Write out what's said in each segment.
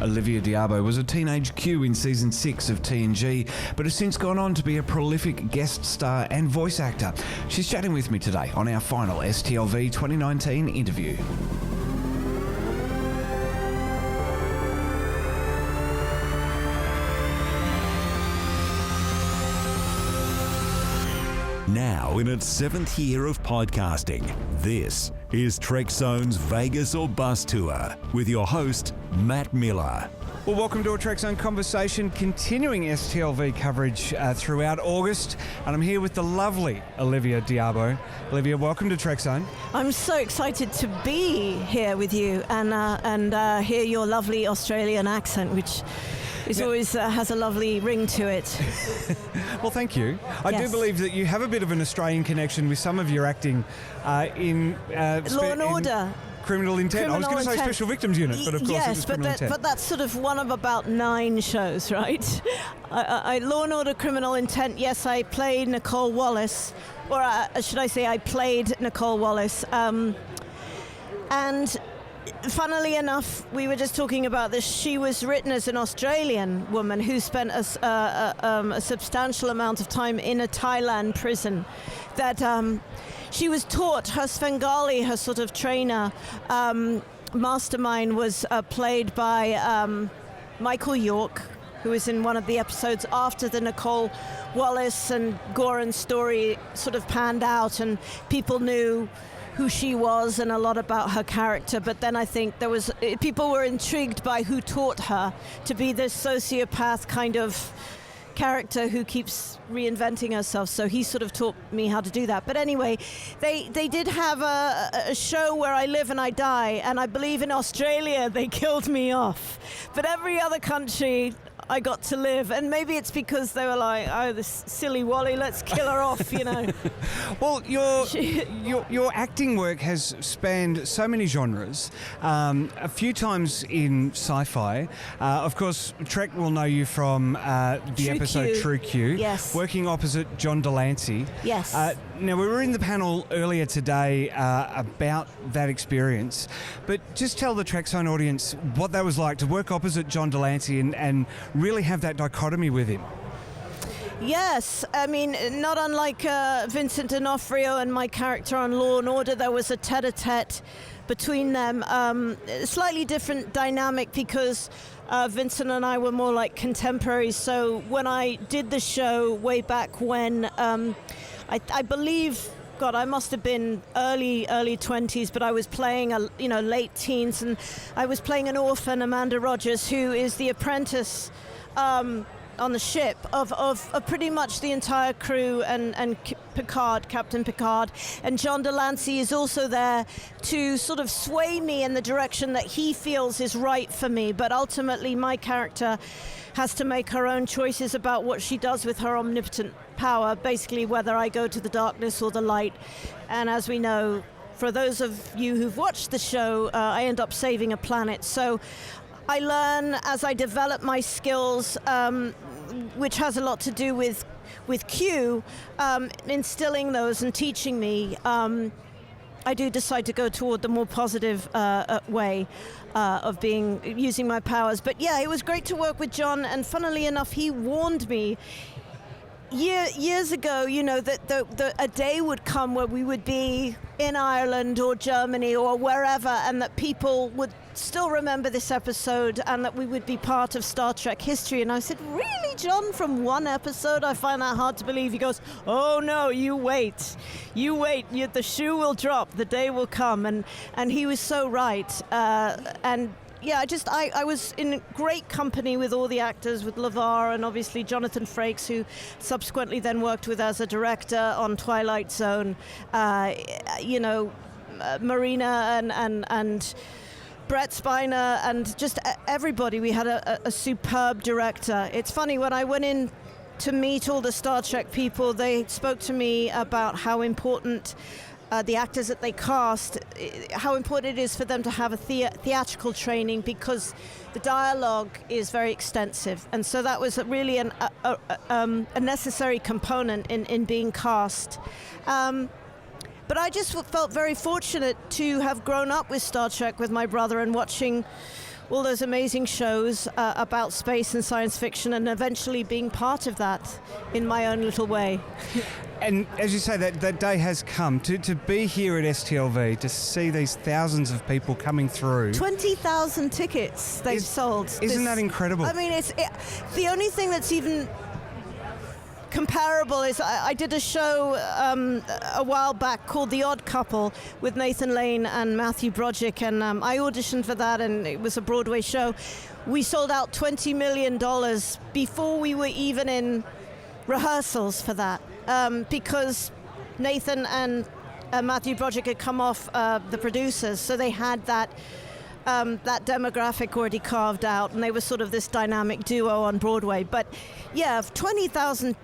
Olivia Diabo was a teenage Q in Season 6 of TNG, but has since gone on to be a prolific guest star and voice actor. She's chatting with me today on our final STLV 2019 interview. Now in its 7th year of podcasting, this is Trekzone's Vegas or Bus Tour with your host, Matt Miller. Well, welcome to a Trekzone conversation, continuing STLV coverage throughout August, and I'm here with the lovely Olivia Diabo. Olivia, welcome to Trekzone. I'm so excited to be here with you and hear your lovely Australian accent, which is always has a lovely ring to it. Well, thank you. I do believe that you have a bit of an Australian connection with some of your acting in Law and Order. Criminal Intent. I was going to say Special Victims Unit, but of course it was Criminal Intent. But that's sort of one of about 9 shows, right? Law and Order, Criminal Intent. Yes, I played Nicole Wallace, or should I say, I played Nicole Wallace, and funnily enough, we were just talking about this. She was written as an Australian woman who spent a substantial amount of time in a Thailand prison. That she was taught, her Svengali, her sort of trainer, mastermind, was played by Michael York, who was in one of the episodes after the Nicole Wallace and Goran story sort of panned out, and people knew who she was and a lot about her character. But then I think people were intrigued by who taught her to be this sociopath kind of character who keeps reinventing herself. So he sort of taught me how to do that. But anyway, they did have a show where I live and I die, and I believe in Australia they killed me off. But every other country I got to live, and maybe it's because they were like, oh, this silly Wally, let's kill her off, you know. Well, your acting work has spanned so many genres, a few times in sci-fi. Of course, Trek will know you from the episode True Q. Yes. Working opposite John Delancey. Yes. Now, we were in the panel earlier today about that experience, but just tell the Trekzone audience what that was like to work opposite John Delancey and really have that dichotomy with him. Yes, I mean, not unlike Vincent D'Onofrio and my character on Law and Order, there was a tete-a-tete between them. Slightly different dynamic because Vincent and I were more like contemporaries. So when I did the show way back when, I believe, God, I must have been early 20s, but I was playing late teens, and I was playing an orphan, Amanda Rogers, who is the apprentice on the ship of pretty much the entire crew and Picard, Captain Picard, and John Delancey is also there to sort of sway me in the direction that he feels is right for me. But ultimately, my character has to make her own choices about what she does with her omnipotent power, basically whether I go to the darkness or the light. And as we know, for those of you who've watched the show, I end up saving a planet. So I learn as I develop my skills, which has a lot to do with Q, instilling those and teaching me. I do decide to go toward the more positive way of using my powers. But yeah, it was great to work with John, and funnily enough, he warned me years ago, that a day would come where we would be in Ireland or Germany or wherever, and that people would still remember this episode and that we would be part of Star Trek history. And I said, really, John, from one episode? I find that hard to believe. He goes, oh no, you wait, the shoe will drop, the day will come. And he was so right. And yeah, I was in great company with all the actors, with LeVar and obviously Jonathan Frakes, who subsequently then worked with as a director on Twilight Zone. Marina and Brett Spiner and just everybody. We had a superb director. It's funny, when I went in to meet all the Star Trek people, they spoke to me about how important the actors that they cast, how important it is for them to have a theatrical training, because the dialogue is very extensive, and so that was really a necessary component in being cast. But I just felt very fortunate to have grown up with Star Trek with my brother and watching all those amazing shows about space and science fiction, and eventually being part of that in my own little way. And as you say, that day has come. To be here at STLV, to see these thousands of people coming through. 20,000 tickets they've sold. Isn't that incredible? I mean, the only thing that's even comparable is I did a show a while back called The Odd Couple with Nathan Lane and Matthew Broderick, and I auditioned for that, and it was a Broadway show. We sold out $20 million before we were even in rehearsals for that, because Nathan and Matthew Broderick had come off the producers, so they had that demographic already carved out, and they were sort of this dynamic duo on Broadway. But yeah, 20,000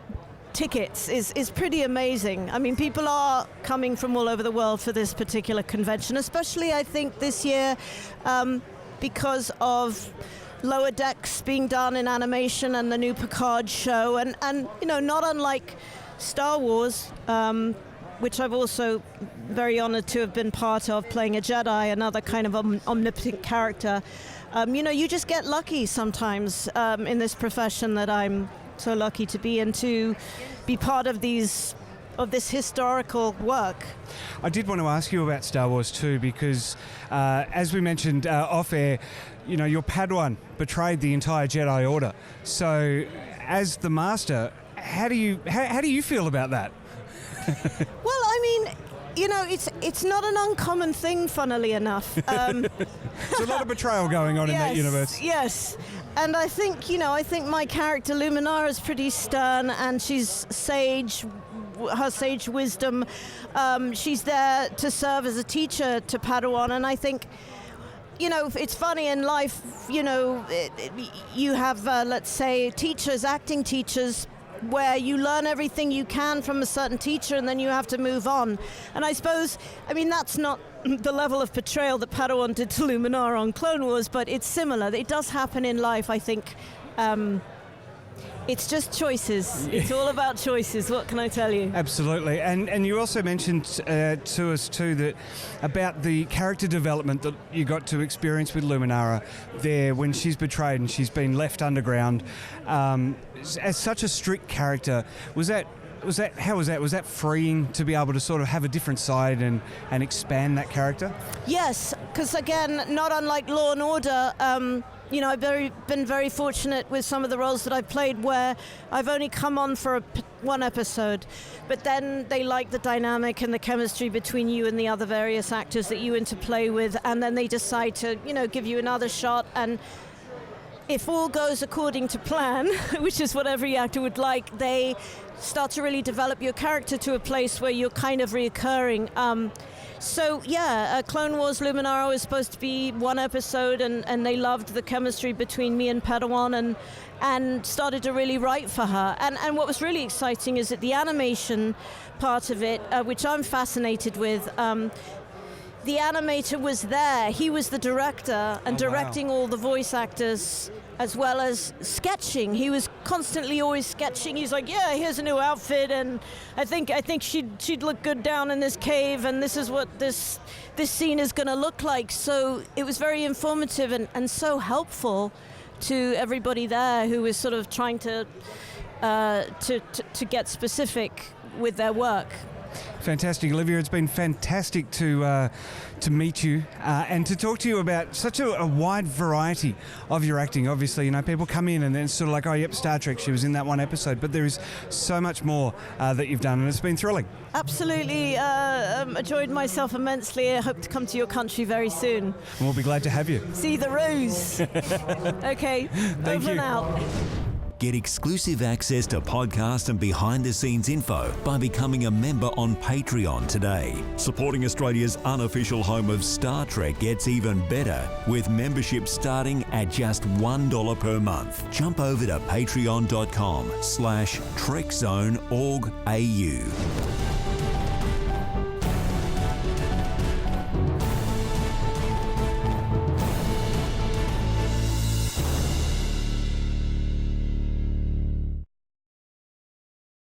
tickets is pretty amazing. I mean, people are coming from all over the world for this particular convention, especially I think this year because of Lower Decks being done in animation and the new Picard show, and you know, not unlike Star Wars, which I've also very honored to have been part of, playing a Jedi, another kind of omnipotent character. You know, you just get lucky sometimes in this profession that I'm so lucky to be in, to be part of this historical work. I did want to ask you about Star Wars too, because as we mentioned off air, you know, your Padawan betrayed the entire Jedi Order. So, as the Master, how do you feel about that? Well, I mean, you know, it's not an uncommon thing, funnily enough. There's a lot of betrayal going on in that universe. Yes. And I think my character Luminara is pretty stern, and she's sage, her sage wisdom. She's there to serve as a teacher to Padawan, and I think, you know, it's funny in life, you know, you have, let's say, teachers, acting teachers, where you learn everything you can from a certain teacher and then you have to move on. And I suppose, I mean, that's not the level of betrayal that Padawan did to Luminara on Clone Wars, but it's similar. It does happen in life, I think. It's just choices. It's all about choices. What can I tell you? Absolutely. And you also mentioned to us too that about the character development that you got to experience with Luminara there when she's betrayed and she's been left underground. As such a strict character, how was that? Was that freeing to be able to sort of have a different side and expand that character? Yes, because again, not unlike Law and Order, you know, I've been very fortunate with some of the roles that I've played where I've only come on for one episode, but then they like the dynamic and the chemistry between you and the other various actors that you interplay with, and then they decide to, you know, give you another shot. And if all goes according to plan, which is what every actor would like, they start to really develop your character to a place where you're kind of reoccurring. So yeah, Clone Wars Luminara was supposed to be one episode, and they loved the chemistry between me and Padawan, and started to really write for her. And what was really exciting is that the animation part of it, which I'm fascinated with, the animator was there. He was the director and directing all the voice actors, as well as sketching. He was constantly always sketching. He's like, yeah, here's a new outfit, and I think she'd look good down in this cave, and this is what this scene is going to look like. So it was very informative and so helpful to everybody there who was sort of trying to get specific with their work. Fantastic, Olivia. It's been fantastic to meet you and to talk to you about such a wide variety of your acting. Obviously, you know, people come in and then it's sort of like, oh, yep, Star Trek, she was in that one episode. But there is so much more that you've done, and it's been thrilling. Absolutely. Enjoyed myself immensely. I hope to come to your country very soon. And we'll be glad to have you. See the rose. Okay, Thank over you. and out. Get exclusive access to podcast and behind-the-scenes info by becoming a member on Patreon today. Supporting Australia's unofficial home of Star Trek gets even better, with membership starting at just $1 per month. Jump over to patreon.com/TrekZoneOrg.au.